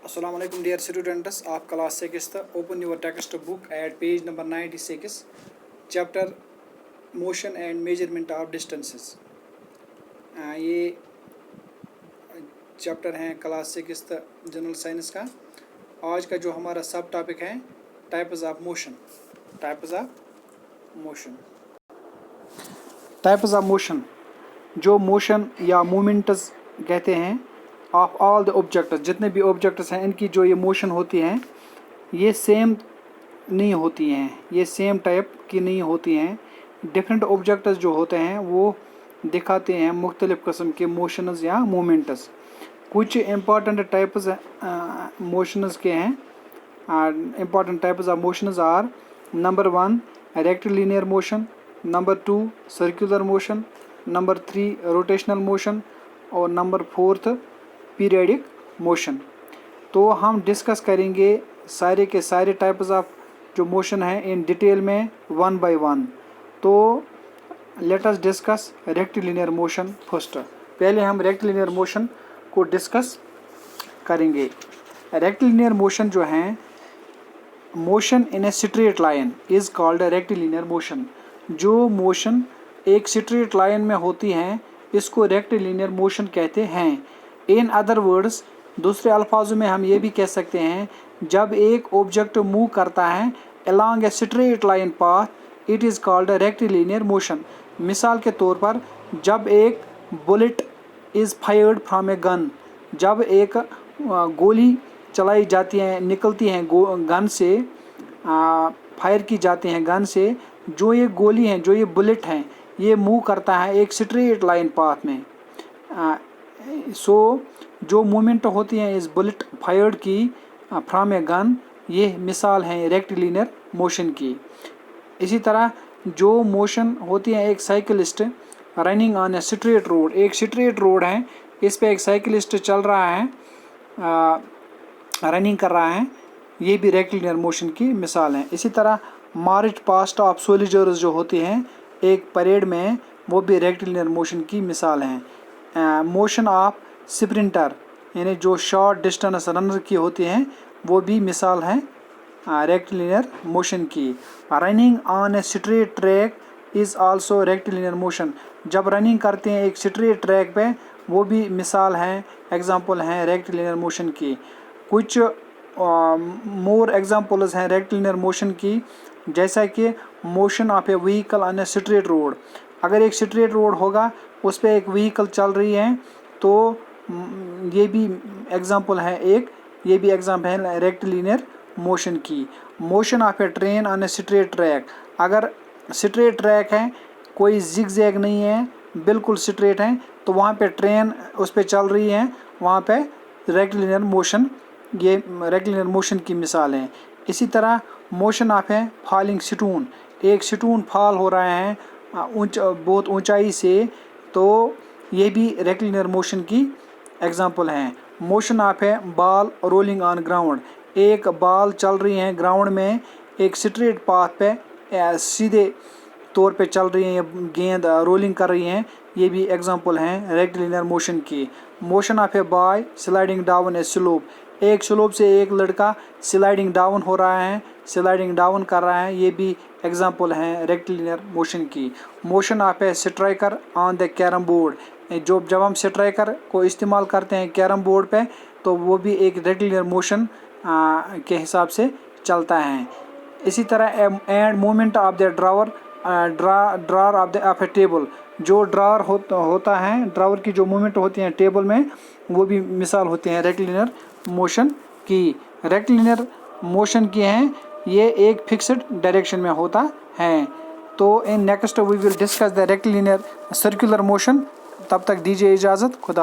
Assalamu alaikum dear students of class 6th. Open your textbook at page number 96, chapter motion and measurement of distances. ये chapter हैं class 6th general science का। आज का जो हमारा सब टॉपिक है types of motion. Types of motion जो मोशन या मूवमेंट्स कहते हैं ऑफ ऑल द ऑब्जेक्ट्स, जितने भी ऑब्जेक्ट्स हैं इनकी जो ये मोशन होती हैं ये सेम नहीं होती हैं, ये सेम टाइप की नहीं होती हैं। डिफरेंट ऑब्जेक्ट्स जो होते हैं वो दिखाते हैं मुख्तलिफ़ किस्म के मोशंस या मूवमेंट्स। कुछ इम्पॉर्टेंट टाइप्स मोशंस के हैं। Important types of motions are number 1 rectilinear motion, number 2 circular motion, number 3 rotational motion और नंबर 4 पीरियडिक मोशन। तो हम डिस्कस करेंगे सारे के सारे टाइप्स ऑफ जो मोशन हैं इन डिटेल में वन बाय वन। तो let us discuss rectilinear motion first. पहले हम रेक्टिलिनियर मोशन को डिस्कस करेंगे। रेक्टिलिनियर मोशन जो हैं, motion in a straight line is called rectilinear motion. जो मोशन एक स्ट्रेट लाइन में होती हैं इसको रेक्टिलिनियर मोशन कहते हैं। इन अदर वर्ड्स, दूसरे अल्फाजों में हम ये भी कह सकते हैं जब एक ऑब्जेक्ट मूव करता है along a straight line path it is called rectilinear motion. मिसाल के तौर पर जब एक bullet is fired from a gun, जब एक गोली चलाई जाती है, निकलती हैं गन से, फायर की जाती हैं गन से, जो ये गोली हैं, जो ये बुलेट हैं, ये मूव करता है एक स्ट्रेट लाइन पाथ में। सो जो मूवमेंट होती हैं इस बुलेट फायर्ड की फ्रॉम ए गन, ये मिसाल हैं रेक्टिलिनियर मोशन की। इसी तरह जो मोशन होती है एक cyclist running on a straight road, एक स्ट्रेट रोड है, इस पे एक साइकिलिस्ट चल रहा है, रनिंग कर रहा है, ये भी रेक्टिलिनियर मोशन की मिसाल है। इसी तरह मार्च पास्ट ऑफ सोल्जर्स जो होती हैं एक परेड में, वो भी रेक्टिलिनियर मोशन की मिसाल हैं। मोशन ऑफ स्प्रिंटर यानी जो शॉर्ट डिस्टेंस रनर की होती हैं वो भी मिसाल हैं रेक्टिलिनियर मोशन की। Running on a straight track is also rectilinear motion. जब रनिंग करते हैं एक स्ट्रेट ट्रैक पे, वो भी मिसाल हैं, एग्जांपल हैं रेक्टिलिनियर मोशन की। कुछ मोर एग्जांपल्स हैं रेक्टिलिनियर मोशन की, जैसा कि motion of A vehicle on a straight road. अगर एक स्ट्रेट रोड होगा उस पर एक व्हीकल चल रही है तो ये भी एग्जांपल है एक, ये भी एग्जांपल है रेक्टिलिनियर मोशन की। Motion of A train on a straight track, अगर स्ट्रेट ट्रैक है, कोई जिगजैग नहीं है, बिल्कुल स्ट्रेट है, तो वहाँ पे ट्रेन उस पर चल रही है, वहाँ पे रेक्टिलिनियर मोशन, ये रेक्टिलिनियर मोशन की मिसाल है। इसी तरह motion of A falling stone, एक स्टोन फॉल हो रहा है बहुत ऊंचाई से, तो ये भी रेक्टिलिनियर मोशन की एग्जांपल हैं। Motion of A ball rolling on ground, एक बॉल चल रही है ग्राउंड में एक स्ट्रेट पाथ पे, सीधे तौर पे चल रही हैं, ये गेंद रोलिंग कर रही हैं, ये भी एग्जांपल हैं रेक्टिलिनियर मोशन की। Motion of a boy sliding down A slope, एक स्लोप से एक लड़का स्लाइडिंग डाउन हो रहा है, स्लाइडिंग डाउन कर रहा है, ये भी एग्जांपल हैं रेक्टिलिनियर मोशन की। Motion of A striker on the carrom board, जब हम स्ट्राइकर को इस्तेमाल करते हैं कैरम बोर्ड पे, तो वो भी एक रेक्टिलिनियर मोशन के हिसाब से चलता है। इसी तरह and movement of the drawer of A table, जो ड्रावर होता है, ड्रावर की जो मूवमेंट होती है टेबल में, वो भी मिसाल होती हैं रेक्टिलिनियर मोशन की। रेक्टिलिनियर मोशन की हैं, ये एक फिक्स्ड डायरेक्शन में होता है। तो in next we will discuss the rectilinear circular motion. तब तक दीजिए इजाज़त, खुदा।